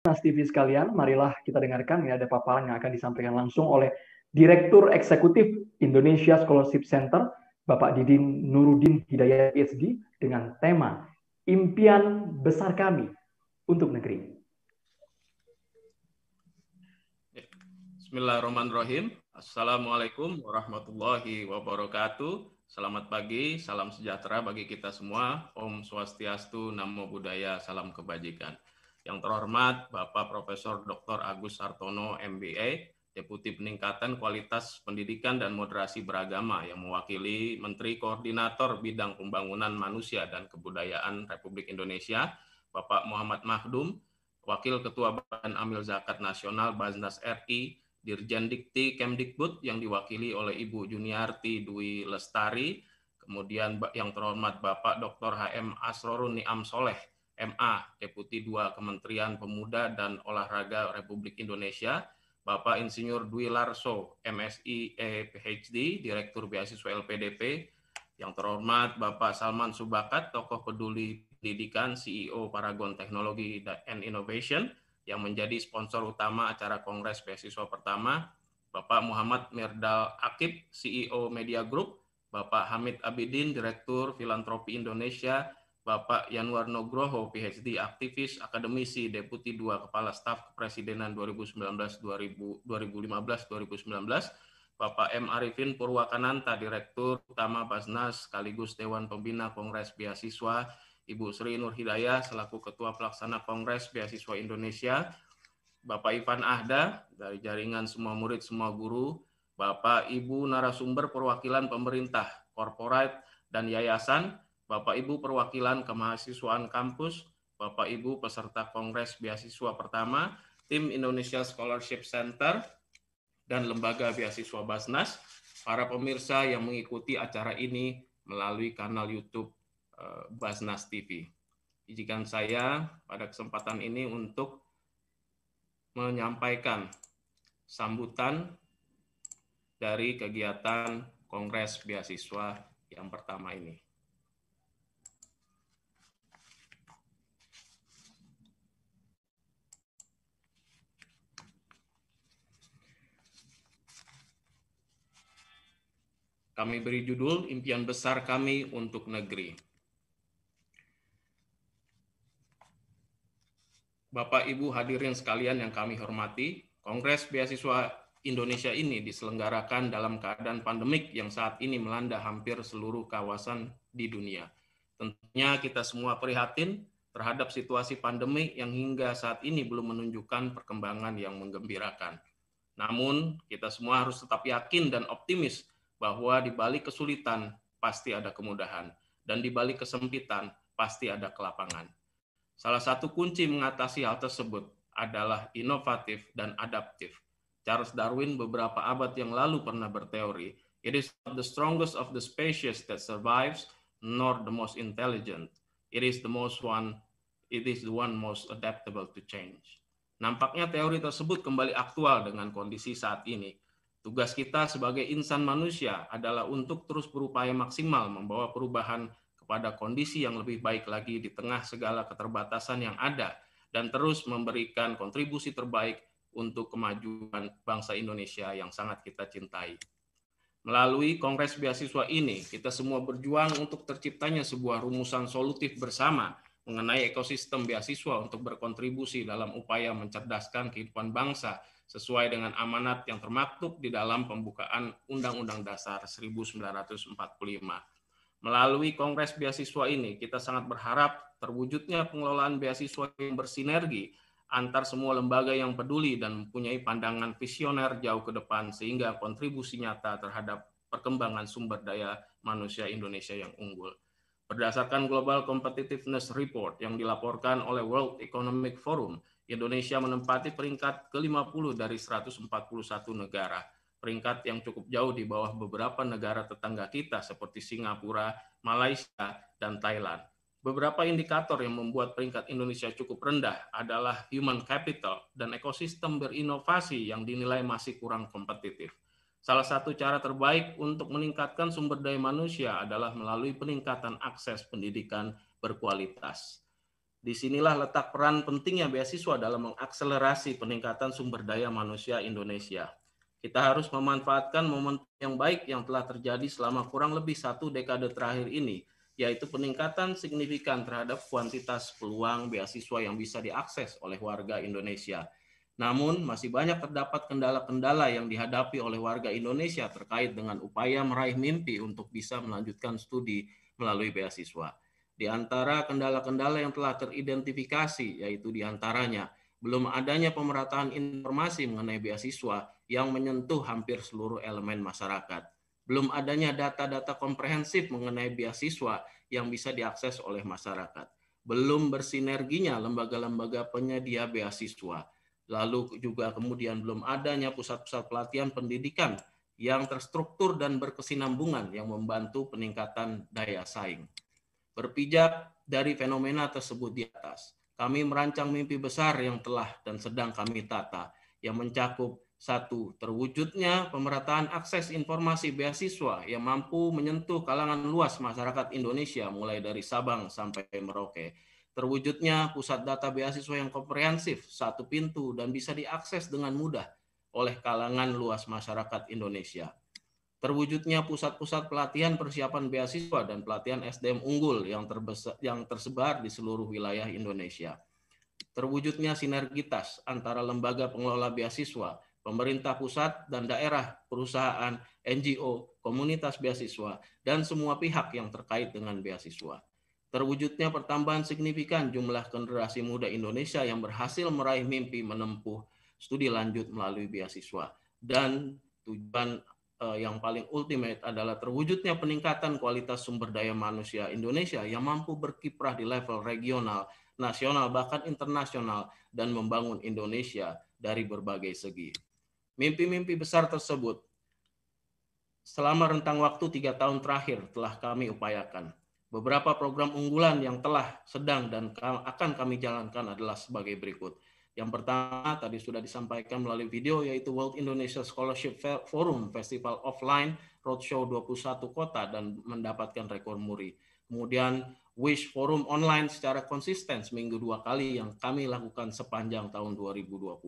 Mas TV sekalian, marilah kita dengarkan ada paparan yang akan disampaikan langsung oleh Direktur Eksekutif Indonesia Scholarship Center, Bapak Didin Nuruddin Hidayat PhD, dengan tema Impian Besar Kami untuk Negeri. Bismillahirrahmanirrahim. Assalamualaikum warahmatullahi wabarakatuh. Selamat pagi, salam sejahtera bagi kita semua. Om Swastiastu, Namo Buddhaya, salam kebajikan. Yang terhormat Bapak Profesor Dr. Agus Sartono, MBA, Deputi Peningkatan Kualitas Pendidikan dan Moderasi Beragama yang mewakili Menteri Koordinator Bidang Pembangunan Manusia dan Kebudayaan Republik Indonesia, Bapak Muhammad Mahdum, Wakil Ketua Badan Amil Zakat Nasional Basnas RI, Dirjen Dikti Kemdikbud yang diwakili oleh Ibu Juniarti Dwi Lestari, kemudian yang terhormat Bapak Dr. HM Asrorun Niam Soleh, MA, Deputi 2 Kementerian Pemuda dan Olahraga Republik Indonesia, Bapak Insinyur Dwi Larso, MSI, PhD, Direktur Beasiswa LPDP, yang terhormat Bapak Salman Subakat, tokoh peduli pendidikan, CEO Paragon Teknologi and Innovation, yang menjadi sponsor utama acara Kongres Beasiswa pertama, Bapak Muhammad Mirdal Akib, CEO Media Group, Bapak Hamid Abidin, Direktur Filantropi Indonesia, Bapak Yanwar Nugroho, PhD, aktivis, akademisi, Deputi 2 Kepala Staf Kepresidenan 2015-2019, Bapak M. Arifin Purwakananta, Direktur Utama Basnas sekaligus Dewan Pembina Kongres Beasiswa, Ibu Sri Nur Hidayah selaku Ketua Pelaksana Kongres Beasiswa Indonesia, Bapak Ivan Ahda dari Jaringan Semua Murid Semua Guru, Bapak Ibu narasumber perwakilan pemerintah, korporat, dan yayasan, Bapak Ibu perwakilan kemahasiswaan kampus, Bapak Ibu peserta Kongres Beasiswa pertama, tim Indonesia Scholarship Center, dan Lembaga Beasiswa Basnas, para pemirsa yang mengikuti acara ini melalui kanal YouTube Basnas TV. Izinkan saya pada kesempatan ini untuk menyampaikan sambutan dari kegiatan Kongres Beasiswa yang pertama ini. Kami beri judul Impian Besar Kami untuk Negeri. Bapak Ibu hadirin sekalian yang kami hormati, Kongres Beasiswa Indonesia ini diselenggarakan dalam keadaan pandemik yang saat ini melanda hampir seluruh kawasan di dunia. Tentunya kita semua prihatin terhadap situasi pandemi yang hingga saat ini belum menunjukkan perkembangan yang menggembirakan. Namun, kita semua harus tetap yakin dan optimis bahwa di balik kesulitan pasti ada kemudahan, dan di balik kesempitan pasti ada kelapangan. Salah satu kunci mengatasi hal tersebut adalah inovatif dan adaptif. Charles Darwin beberapa abad yang lalu pernah berteori, "It is not the strongest of the species that survives, nor the most intelligent. It is the one most adaptable to change." Nampaknya teori tersebut kembali aktual dengan kondisi saat ini. Tugas kita sebagai insan manusia adalah untuk terus berupaya maksimal membawa perubahan kepada kondisi yang lebih baik lagi di tengah segala keterbatasan yang ada, dan terus memberikan kontribusi terbaik untuk kemajuan bangsa Indonesia yang sangat kita cintai. Melalui Kongres Beasiswa ini, kita semua berjuang untuk terciptanya sebuah rumusan solutif bersama mengenai ekosistem beasiswa untuk berkontribusi dalam upaya mencerdaskan kehidupan bangsa sesuai dengan amanat yang termaktub di dalam pembukaan Undang-Undang Dasar 1945. Melalui Kongres Beasiswa ini, kita sangat berharap terwujudnya pengelolaan beasiswa yang bersinergi antar semua lembaga yang peduli dan mempunyai pandangan visioner jauh ke depan sehingga kontribusi nyata terhadap perkembangan sumber daya manusia Indonesia yang unggul. Berdasarkan Global Competitiveness Report yang dilaporkan oleh World Economic Forum, Indonesia menempati peringkat ke-50 dari 141 negara. Peringkat yang cukup jauh di bawah beberapa negara tetangga kita seperti Singapura, Malaysia, dan Thailand. Beberapa indikator yang membuat peringkat Indonesia cukup rendah adalah human capital dan ekosistem berinovasi yang dinilai masih kurang kompetitif. Salah satu cara terbaik untuk meningkatkan sumber daya manusia adalah melalui peningkatan akses pendidikan berkualitas. Disinilah letak peran pentingnya beasiswa dalam mengakselerasi peningkatan sumber daya manusia Indonesia. Kita harus memanfaatkan momentum yang baik yang telah terjadi selama kurang lebih 1 dekade terakhir ini, yaitu peningkatan signifikan terhadap kuantitas peluang beasiswa yang bisa diakses oleh warga Indonesia. Namun, masih banyak terdapat kendala-kendala yang dihadapi oleh warga Indonesia terkait dengan upaya meraih mimpi untuk bisa melanjutkan studi melalui beasiswa. Di antara kendala-kendala yang telah teridentifikasi, yaitu di antaranya belum adanya pemerataan informasi mengenai beasiswa yang menyentuh hampir seluruh elemen masyarakat. Belum adanya data-data komprehensif mengenai beasiswa yang bisa diakses oleh masyarakat. Belum bersinerginya lembaga-lembaga penyedia beasiswa. Lalu juga kemudian belum adanya pusat-pusat pelatihan pendidikan yang terstruktur dan berkesinambungan yang membantu peningkatan daya saing. Berpijak dari fenomena tersebut di atas, kami merancang mimpi besar yang telah dan sedang kami tata, yang mencakup 1. Terwujudnya pemerataan akses informasi beasiswa yang mampu menyentuh kalangan luas masyarakat Indonesia mulai dari Sabang sampai Merauke. Terwujudnya pusat data beasiswa yang komprehensif, satu pintu, dan bisa diakses dengan mudah oleh kalangan luas masyarakat Indonesia. Terwujudnya pusat-pusat pelatihan persiapan beasiswa dan pelatihan SDM unggul yang tersebar di seluruh wilayah Indonesia. Terwujudnya sinergitas antara lembaga pengelola beasiswa, pemerintah pusat dan daerah, perusahaan, NGO, komunitas beasiswa, dan semua pihak yang terkait dengan beasiswa. Terwujudnya pertambahan signifikan jumlah generasi muda Indonesia yang berhasil meraih mimpi menempuh studi lanjut melalui beasiswa. Dan tujuan yang paling ultimate adalah terwujudnya peningkatan kualitas sumber daya manusia Indonesia yang mampu berkiprah di level regional, nasional, bahkan internasional, dan membangun Indonesia dari berbagai segi. Mimpi-mimpi besar tersebut selama rentang waktu 3 tahun terakhir telah kami upayakan. Beberapa program unggulan yang telah, sedang, dan akan kami jalankan adalah sebagai berikut. Yang pertama tadi sudah disampaikan melalui video, yaitu World Indonesia Scholarship Forum Festival Offline Roadshow 21 kota dan mendapatkan rekor muri. Kemudian Wish Forum online secara konsisten seminggu 2 kali yang kami lakukan sepanjang tahun 2020.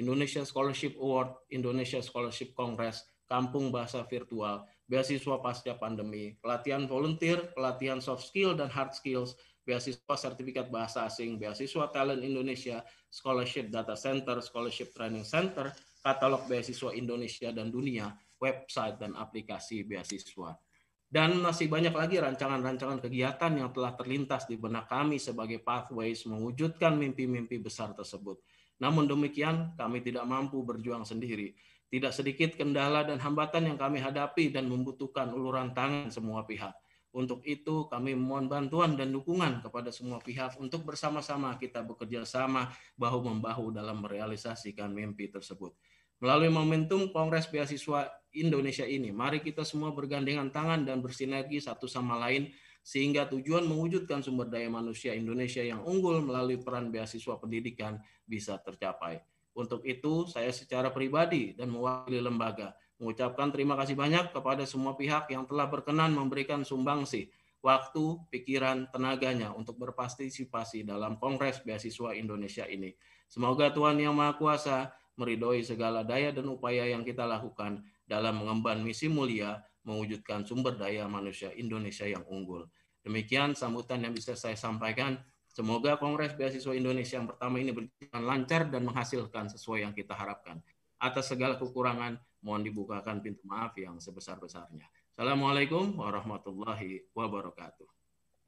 Indonesia Scholarship Award, Indonesia Scholarship Congress, Kampung Bahasa Virtual, beasiswa pasca pandemi, pelatihan volunteer, pelatihan soft skill dan hard skills, beasiswa sertifikat bahasa asing, beasiswa talent Indonesia, scholarship data center, scholarship training center, katalog beasiswa Indonesia dan dunia, website dan aplikasi beasiswa. Dan masih banyak lagi rancangan-rancangan kegiatan yang telah terlintas di benak kami sebagai pathways mewujudkan mimpi-mimpi besar tersebut. Namun demikian, kami tidak mampu berjuang sendiri. Tidak sedikit kendala dan hambatan yang kami hadapi dan membutuhkan uluran tangan semua pihak. Untuk itu, kami memohon bantuan dan dukungan kepada semua pihak untuk bersama-sama kita bekerja sama bahu-membahu dalam merealisasikan mimpi tersebut. Melalui momentum Kongres Beasiswa Indonesia ini, mari kita semua bergandengan tangan dan bersinergi satu sama lain sehingga tujuan mewujudkan sumber daya manusia Indonesia yang unggul melalui peran beasiswa pendidikan bisa tercapai. Untuk itu, saya secara pribadi dan mewakili lembaga mengucapkan terima kasih banyak kepada semua pihak yang telah berkenan memberikan sumbangsi, waktu, pikiran, tenaganya untuk berpartisipasi dalam Kongres Beasiswa Indonesia ini. Semoga Tuhan Yang Maha Kuasa meridhoi segala daya dan upaya yang kita lakukan dalam mengemban misi mulia mewujudkan sumber daya manusia Indonesia yang unggul. Demikian sambutan yang bisa saya sampaikan. Semoga Kongres Beasiswa Indonesia yang pertama ini berjalan lancar dan menghasilkan sesuai yang kita harapkan. Atas segala kekurangan, mohon dibukakan pintu maaf yang sebesar-besarnya. Assalamualaikum warahmatullahi wabarakatuh.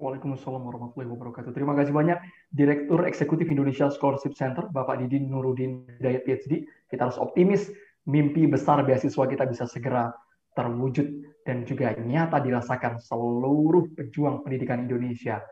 Waalaikumsalam warahmatullahi wabarakatuh. Terima kasih banyak Direktur Eksekutif Indonesia Scholarship Center, Bapak Didin Nuruddin Hidayat PhD. Kita harus optimis, mimpi besar beasiswa kita bisa segera terwujud dan juga nyata dirasakan seluruh pejuang pendidikan Indonesia